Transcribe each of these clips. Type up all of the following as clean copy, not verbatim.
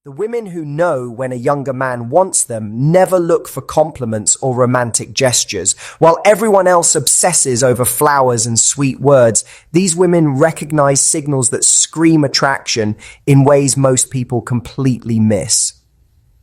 The women who know when a younger man wants them never look for compliments or romantic gestures. While everyone else obsesses over flowers and sweet words, these women recognize signals that scream attraction in ways most people completely miss.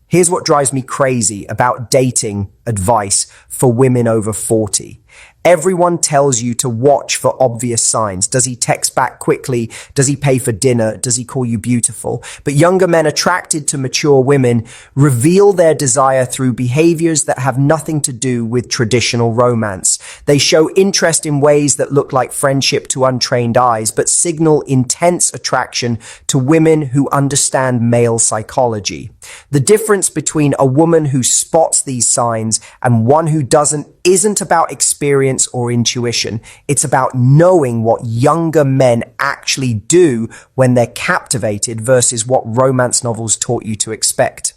Here's what drives me crazy about dating advice for women over 40. Everyone tells you to watch for obvious signs. Does he text back quickly? Does he pay for dinner? Does he call you beautiful? But younger men attracted to mature women reveal their desire through behaviors that have nothing to do with traditional romance. They show interest in ways that look like friendship to untrained eyes, but signal intense attraction to women who understand male psychology. The difference between a woman who spots these signs and one who doesn't isn't about experience or intuition. It's about knowing what younger men actually do when they're captivated versus what romance novels taught you to expect.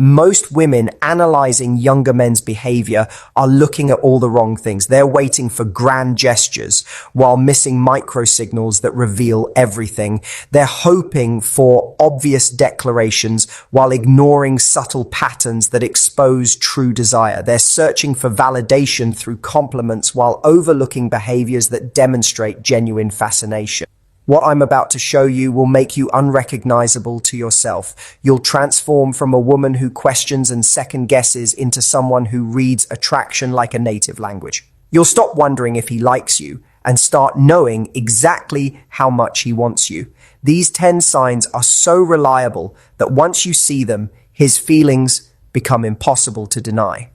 Most women analyzing younger men's behavior are looking at all the wrong things. They're waiting for grand gestures while missing micro signals that reveal everything. They're hoping for obvious declarations while ignoring subtle patterns that expose true desire. They're searching for validation through compliments while overlooking behaviors that demonstrate genuine fascination. What I'm about to show you will make you unrecognizable to yourself. You'll transform from a woman who questions and second guesses into someone who reads attraction like a native language. You'll stop wondering if he likes you and start knowing exactly how much he wants you. These 10 signs are so reliable that once you see them, his feelings become impossible to deny.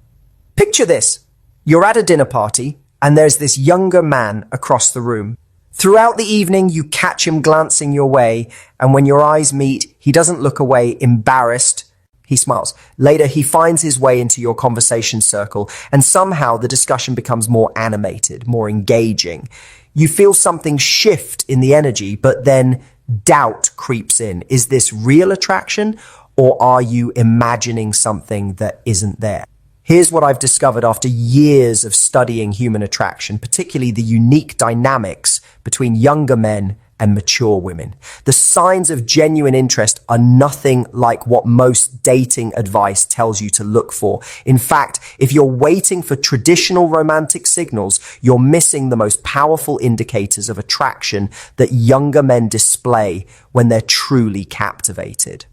Picture this. You're at a dinner party and there's this younger man across the room. Throughout the evening, you catch him glancing your way, and when your eyes meet, he doesn't look away embarrassed. He smiles. Later, he finds his way into your conversation circle, and somehow the discussion becomes more animated, more engaging. You feel something shift in the energy, but then doubt creeps in. Is this real attraction, or are you imagining something that isn't there? Here's what I've discovered after years of studying human attraction, particularly the unique dynamics between younger men and mature women. The signs of genuine interest are nothing like what most dating advice tells you to look for. In fact, if you're waiting for traditional romantic signals, you're missing the most powerful indicators of attraction that younger men display when they're truly captivated.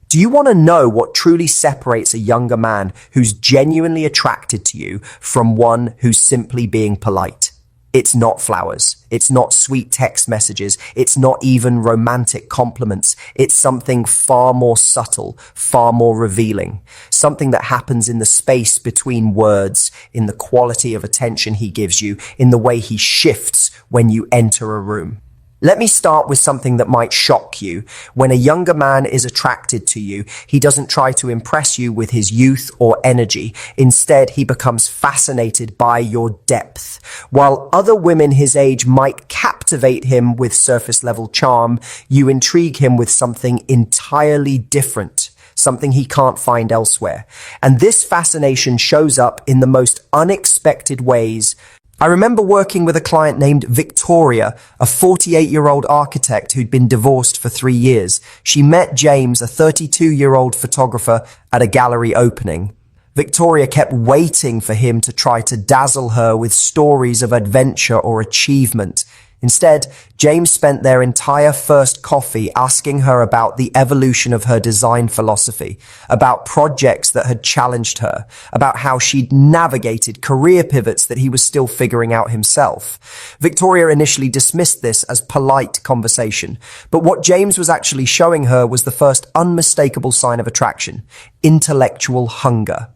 Do you want to know what truly separates a younger man who's genuinely attracted to you from one who's simply being polite? It's not flowers. It's not sweet text messages. It's not even romantic compliments. It's something far more subtle, far more revealing. Something that happens in the space between words, in the quality of attention he gives you, in the way he shifts when you enter a room. Let me start with something that might shock you. When a younger man is attracted to you, he doesn't try to impress you with his youth or energy. Instead, he becomes fascinated by your depth. While other women his age might captivate him with surface level charm, you intrigue him with something entirely different. Something he can't find elsewhere. And this fascination shows up in the most unexpected ways. I remember working with a client named Victoria, a 48-year-old architect who'd been divorced for 3 years. She met James, a 32-year-old photographer, at a gallery opening. Victoria kept waiting for him to try to dazzle her with stories of adventure or achievement. Instead, James spent their entire first coffee asking her about the evolution of her design philosophy, about projects that had challenged her, about how she'd navigated career pivots that he was still figuring out himself. Victoria initially dismissed this as polite conversation, but what James was actually showing her was the first unmistakable sign of attraction: intellectual hunger.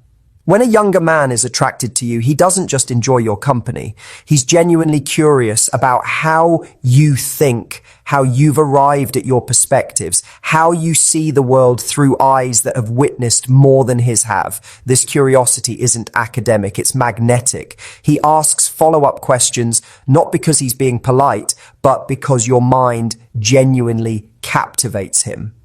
When a younger man is attracted to you, he doesn't just enjoy your company. He's genuinely curious about how you think, how you've arrived at your perspectives, how you see the world through eyes that have witnessed more than his have. This curiosity isn't academic, it's magnetic. He asks follow-up questions, not because he's being polite, but because your mind genuinely captivates him.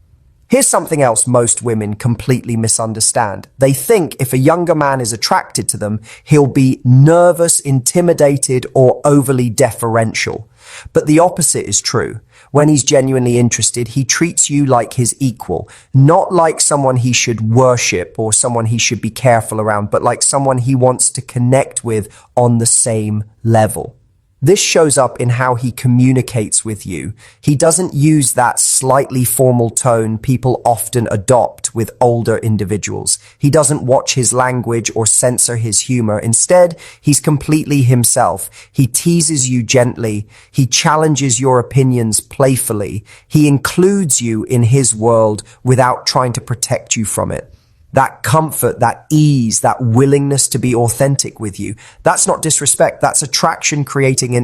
Here's something else most women completely misunderstand. They think if a younger man is attracted to them, he'll be nervous, intimidated, or overly deferential. But the opposite is true. When he's genuinely interested, he treats you like his equal, not like someone he should worship or someone he should be careful around, but like someone he wants to connect with on the same level. This shows up in how he communicates with you. He doesn't use that slightly formal tone people often adopt with older individuals. He doesn't watch his language or censor his humor. Instead, he's completely himself. He teases you gently. He challenges your opinions playfully. He includes you in his world without trying to protect you from it. That comfort, that ease, that willingness to be authentic with you. That's not disrespect. That's attraction creating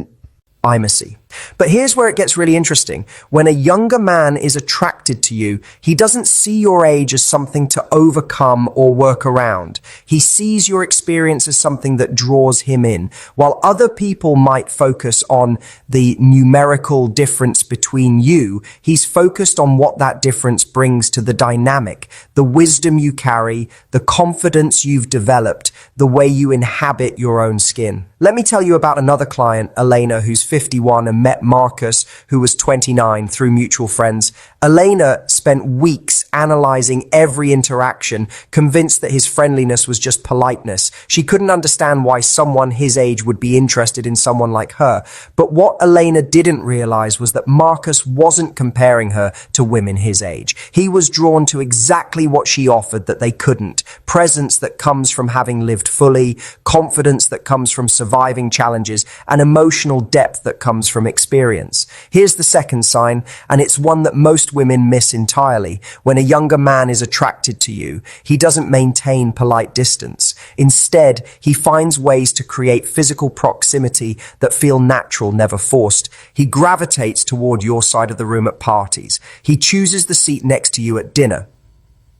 intimacy. But here's where it gets really interesting. When a younger man is attracted to you, he doesn't see your age as something to overcome or work around. He sees your experience as something that draws him in. While other people might focus on the numerical difference between you, he's focused on what that difference brings to the dynamic, the wisdom you carry, the confidence you've developed, the way you inhabit your own skin. Let me tell you about another client, Elena, who's 51 and met Marcus, who was 29, through mutual friends. Elena spent weeks analyzing every interaction, convinced that his friendliness was just politeness. She couldn't understand why someone his age would be interested in someone like her. But what Elena didn't realize was that Marcus wasn't comparing her to women his age. He was drawn to exactly what she offered that they couldn't. Presence that comes from having lived fully, confidence that comes from surviving challenges, and emotional depth that comes from experience. Here's the second sign, and it's one that most women miss entirely. When a younger man is attracted to you, he doesn't maintain polite distance. Instead, he finds ways to create physical proximity that feel natural, never forced. He gravitates toward your side of the room at parties. He chooses the seat next to you at dinner.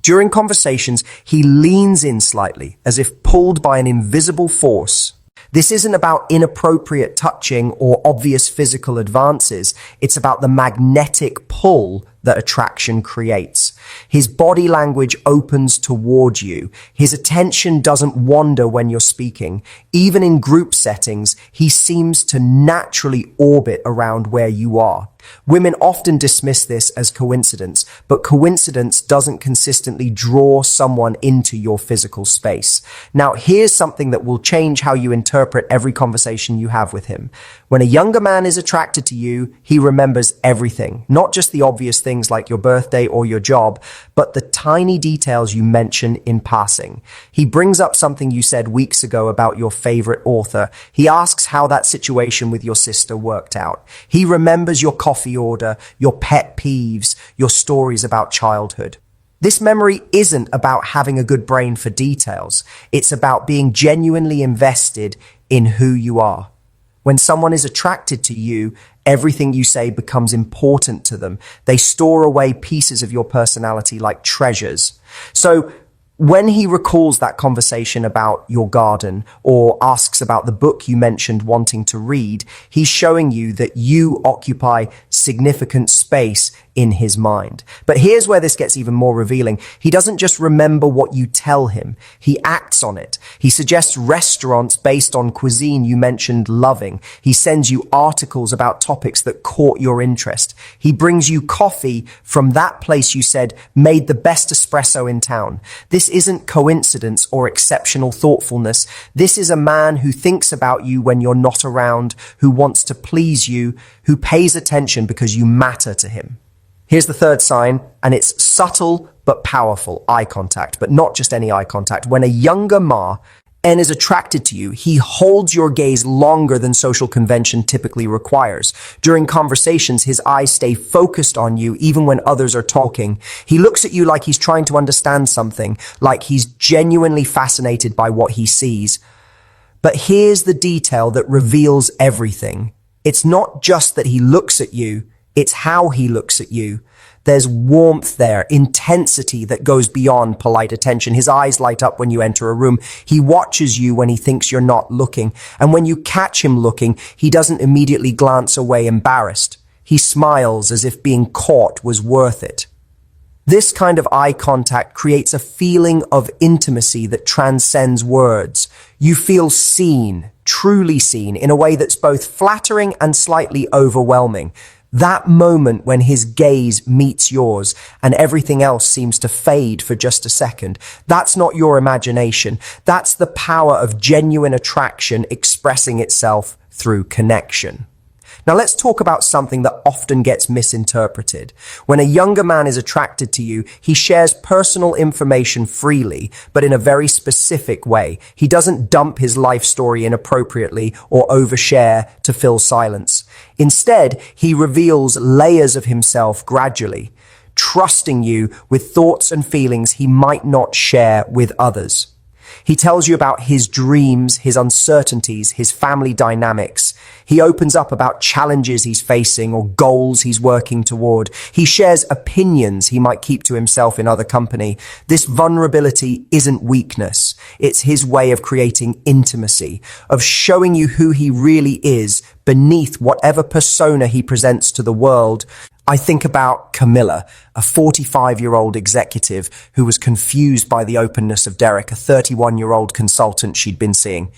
During conversations, he leans in slightly, as if pulled by an invisible force. This isn't about inappropriate touching or obvious physical advances. It's about the magnetic pull that attraction creates. His body language opens toward you. His attention doesn't wander when you're speaking. Even in group settings, he seems to naturally orbit around where you are. Women often dismiss this as coincidence, but coincidence doesn't consistently draw someone into your physical space. Now, here's something that will change how you interpret every conversation you have with him. When a younger man is attracted to you, he remembers everything, not just the obvious things like your birthday or your job, but the tiny details you mention in passing. He brings up something you said weeks ago about your favorite author. He asks how that situation with your sister worked out. He remembers your coffee order, your pet peeves, your stories about childhood. This memory isn't about having a good brain for details. It's about being genuinely invested in who you are. When someone is attracted to you, everything you say becomes important to them. They store away pieces of your personality like treasures. So when he recalls that conversation about your garden or asks about the book you mentioned wanting to read, he's showing you that you occupy significant space in his mind. But here's where this gets even more revealing. He doesn't just remember what you tell him. He acts on it. He suggests restaurants based on cuisine you mentioned loving. He sends you articles about topics that caught your interest. He brings you coffee from that place you said made the best espresso in town. This isn't coincidence or exceptional thoughtfulness. This is a man who thinks about you when you're not around, who wants to please you, who pays attention because you matter to him. Here's the third sign, and it's subtle but powerful: eye contact, but not just any eye contact. When a younger man is attracted to you, he holds your gaze longer than social convention typically requires. During conversations, his eyes stay focused on you even when others are talking. He looks at you like he's trying to understand something, like he's genuinely fascinated by what he sees. But here's the detail that reveals everything. It's not just that he looks at you, it's how he looks at you. There's warmth there, intensity that goes beyond polite attention. His eyes light up when you enter a room. He watches you when he thinks you're not looking. And when you catch him looking, he doesn't immediately glance away embarrassed. He smiles as if being caught was worth it. This kind of eye contact creates a feeling of intimacy that transcends words. You feel seen, truly seen, in a way that's both flattering and slightly overwhelming. That moment when his gaze meets yours and everything else seems to fade for just a second, that's not your imagination. That's the power of genuine attraction expressing itself through connection. Now let's talk about something that often gets misinterpreted. When a younger man is attracted to you, he shares personal information freely, but in a very specific way. He doesn't dump his life story inappropriately or overshare to fill silence. Instead, he reveals layers of himself gradually, trusting you with thoughts and feelings he might not share with others. He tells you about his dreams, his uncertainties, his family dynamics. He opens up about challenges he's facing or goals he's working toward. He shares opinions he might keep to himself in other company. This vulnerability isn't weakness. It's his way of creating intimacy, of showing you who he really is beneath whatever persona he presents to the world. I think about Camilla, a 45-year-old executive who was confused by the openness of Derek, a 31-year-old consultant she'd been seeing.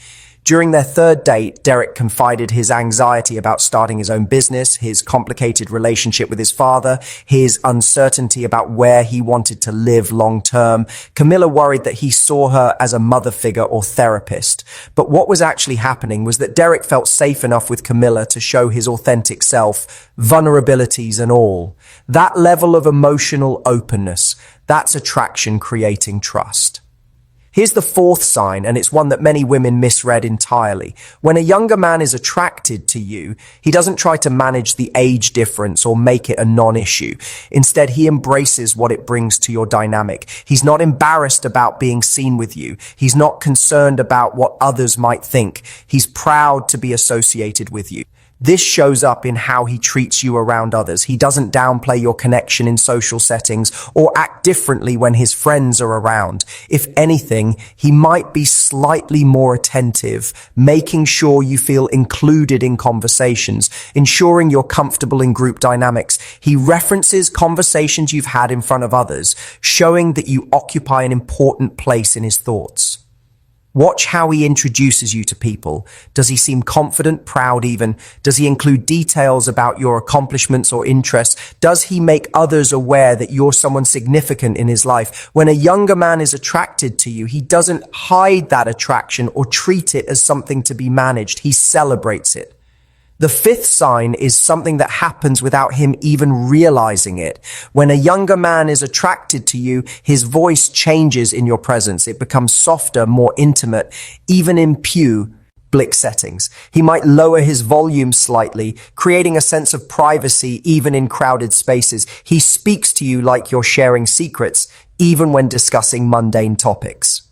During their third date, Derek confided his anxiety about starting his own business, his complicated relationship with his father, his uncertainty about where he wanted to live long term. Camilla worried that he saw her as a mother figure or therapist. But what was actually happening was that Derek felt safe enough with Camilla to show his authentic self, vulnerabilities and all. That level of emotional openness, that's attraction creating trust. Here's the fourth sign, and it's one that many women misread entirely. When a younger man is attracted to you, he doesn't try to manage the age difference or make it a non-issue. Instead, he embraces what it brings to your dynamic. He's not embarrassed about being seen with you. He's not concerned about what others might think. He's proud to be associated with you. This shows up in how he treats you around others. He doesn't downplay your connection in social settings or act differently when his friends are around. If anything, he might be slightly more attentive, making sure you feel included in conversations, ensuring you're comfortable in group dynamics. He references conversations you've had in front of others, showing that you occupy an important place in his thoughts. Watch how he introduces you to people. Does he seem confident, proud even? Does he include details about your accomplishments or interests? Does he make others aware that you're someone significant in his life? When a younger man is attracted to you, he doesn't hide that attraction or treat it as something to be managed. He celebrates it. The fifth sign is something that happens without him even realizing it. When a younger man is attracted to you, his voice changes in your presence. It becomes softer, more intimate, even in public settings. He might lower his volume slightly, creating a sense of privacy even in crowded spaces. He speaks to you like you're sharing secrets, even when discussing mundane topics.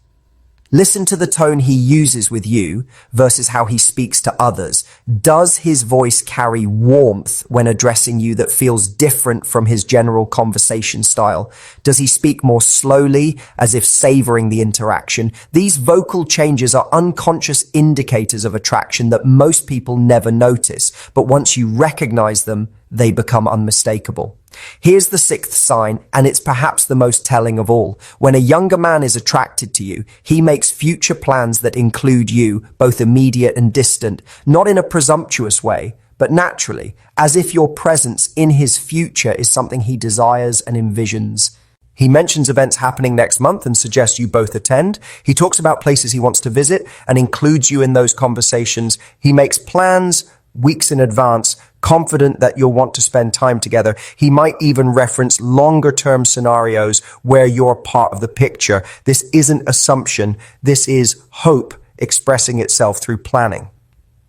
Listen to the tone he uses with you versus how he speaks to others. Does his voice carry warmth when addressing you that feels different from his general conversation style? Does he speak more slowly, as if savoring the interaction? These vocal changes are unconscious indicators of attraction that most people never notice, but once you recognize them, they become unmistakable. Here's the sixth sign, and it's perhaps the most telling of all. When a younger man is attracted to you, he makes future plans that include you, both immediate and distant, not in a presumptuous way, but naturally, as if your presence in his future is something he desires and envisions. He mentions events happening next month and suggests you both attend. He talks about places he wants to visit and includes you in those conversations. He makes plans weeks in advance, confident that you'll want to spend time together. He might even reference longer-term scenarios where you're part of the picture. This isn't assumption. This is hope expressing itself through planning.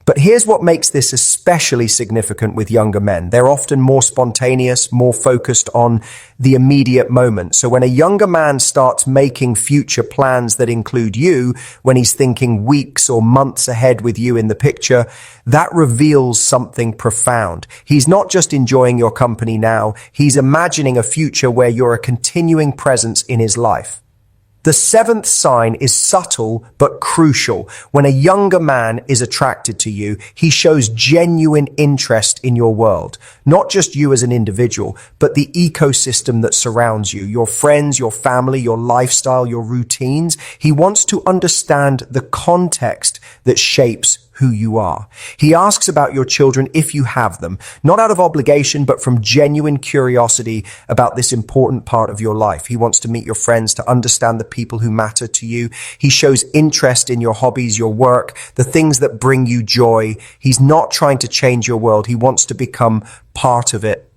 But here's what makes this especially significant with younger men. They're often more spontaneous, more focused on the immediate moment. So when a younger man starts making future plans that include you, when he's thinking weeks or months ahead with you in the picture, that reveals something profound. He's not just enjoying your company now, he's imagining a future where you're a continuing presence in his life. The seventh sign is subtle but crucial. When a younger man is attracted to you, he shows genuine interest in your world. Not just you as an individual, but the ecosystem that surrounds you, your friends, your family, your lifestyle, your routines. He wants to understand the context that shapes who you are. He asks about your children if you have them, not out of obligation, but from genuine curiosity about this important part of your life. He wants to meet your friends, to understand the people who matter to you. He shows interest in your hobbies, your work, the things that bring you joy. He's not trying to change your world. He wants to become part of it.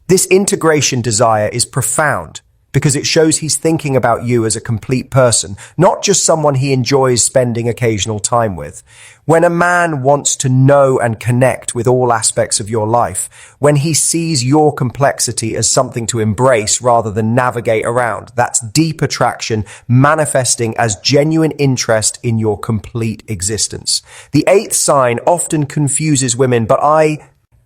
This integration desire is profound, because it shows he's thinking about you as a complete person, not just someone he enjoys spending occasional time with. When a man wants to know and connect with all aspects of your life, when he sees your complexity as something to embrace rather than navigate around, that's deep attraction manifesting as genuine interest in your complete existence. The eighth sign often confuses women, but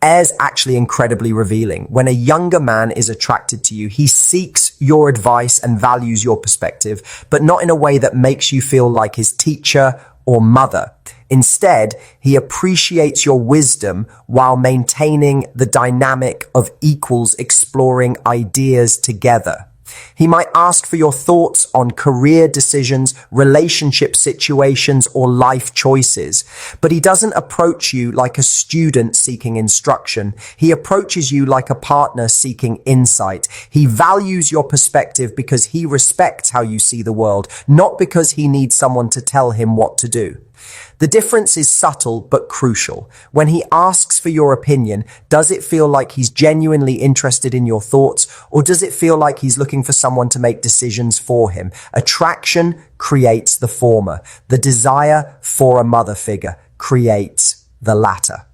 is actually incredibly revealing. When a younger man is attracted to you, he seeks your advice and values your perspective, but not in a way that makes you feel like his teacher or mother. Instead, he appreciates your wisdom while maintaining the dynamic of equals exploring ideas together. He might ask for your thoughts on career decisions, relationship situations, or life choices, but he doesn't approach you like a student seeking instruction. He approaches you like a partner seeking insight. He values your perspective because he respects how you see the world, not because he needs someone to tell him what to do. The difference is subtle but crucial. When he asks for your opinion, does it feel like he's genuinely interested in your thoughts, or does it feel like he's looking for someone to make decisions for him? Attraction creates the former. The desire for a mother figure creates the latter.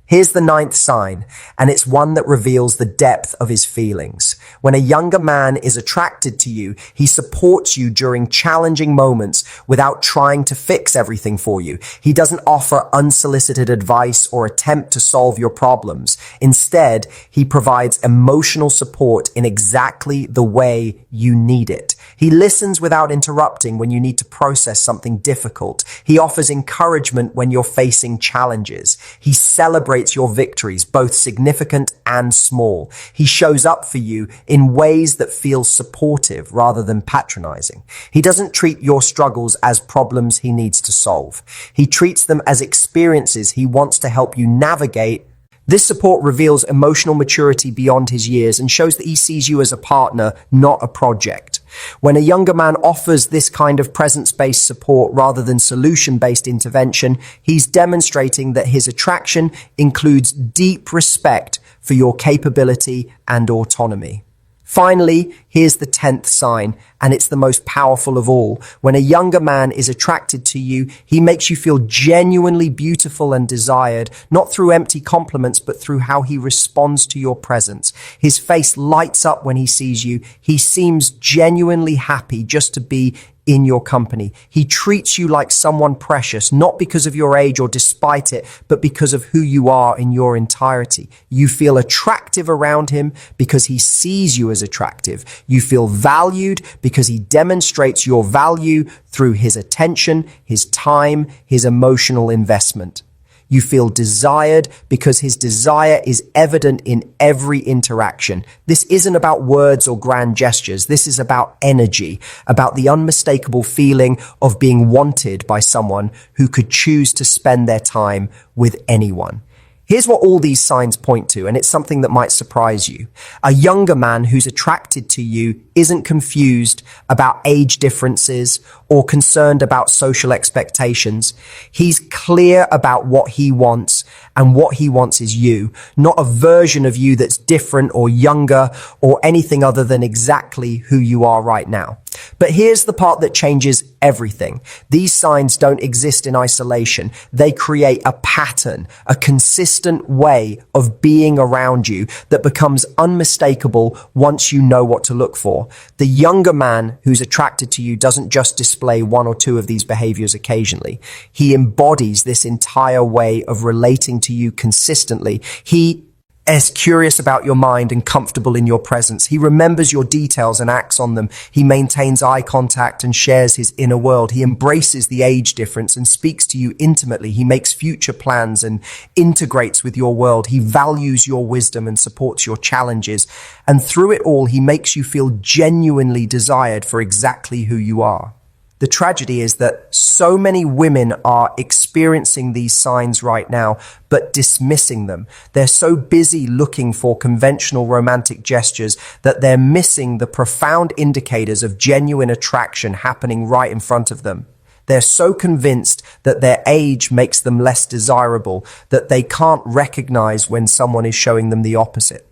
Here's the ninth sign, and it's one that reveals the depth of his feelings. When a younger man is attracted to you, he supports you during challenging moments without trying to fix everything for you. He doesn't offer unsolicited advice or attempt to solve your problems. Instead, he provides emotional support in exactly the way you need it. He listens without interrupting when you need to process something difficult. He offers encouragement when you're facing challenges. He celebrates your victories, both significant and small. He shows up for you in ways that feel supportive rather than patronizing. He doesn't treat your struggles as problems he needs to solve. He treats them as experiences he wants to help you navigate. This support reveals emotional maturity beyond his years and shows that he sees you as a partner, not a project. When a younger man offers this kind of presence-based support rather than solution-based intervention, he's demonstrating that his attraction includes deep respect for your capability and autonomy. Finally, here's the 10th sign, and it's the most powerful of all. When a younger man is attracted to you, he makes you feel genuinely beautiful and desired, not through empty compliments, but through how he responds to your presence. His face lights up when he sees you. He seems genuinely happy just to be in your company. He treats you like someone precious, not because of your age or despite it, but because of who you are in your entirety. You feel attractive around him because he sees you as attractive. You feel valued because he demonstrates your value through his attention, his time, his emotional investment. You feel desired because his desire is evident in every interaction. This isn't about words or grand gestures. This is about energy, about the unmistakable feeling of being wanted by someone who could choose to spend their time with anyone. Here's what all these signs point to, and it's something that might surprise you. A younger man who's attracted to you isn't confused about age differences or concerned about social expectations. He's clear about what he wants, and what he wants is you, not a version of you that's different or younger or anything other than exactly who you are right now. But here's the part that changes everything. These signs don't exist in isolation. They create a pattern, a consistent way of being around you that becomes unmistakable once you know what to look for. The younger man who's attracted to you doesn't just display one or two of these behaviors occasionally. He embodies this entire way of relating to you consistently. He is curious about your mind and comfortable in your presence. He remembers your details and acts on them. He maintains eye contact and shares his inner world. He embraces the age difference and speaks to you intimately. He makes future plans and integrates with your world. He values your wisdom and supports your challenges. And through it all, he makes you feel genuinely desired for exactly who you are. The tragedy is that so many women are experiencing these signs right now, but dismissing them. They're so busy looking for conventional romantic gestures that they're missing the profound indicators of genuine attraction happening right in front of them. They're so convinced that their age makes them less desirable that they can't recognize when someone is showing them the opposite.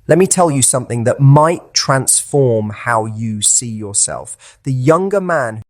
Let me tell you something that might transform how you see yourself. The younger man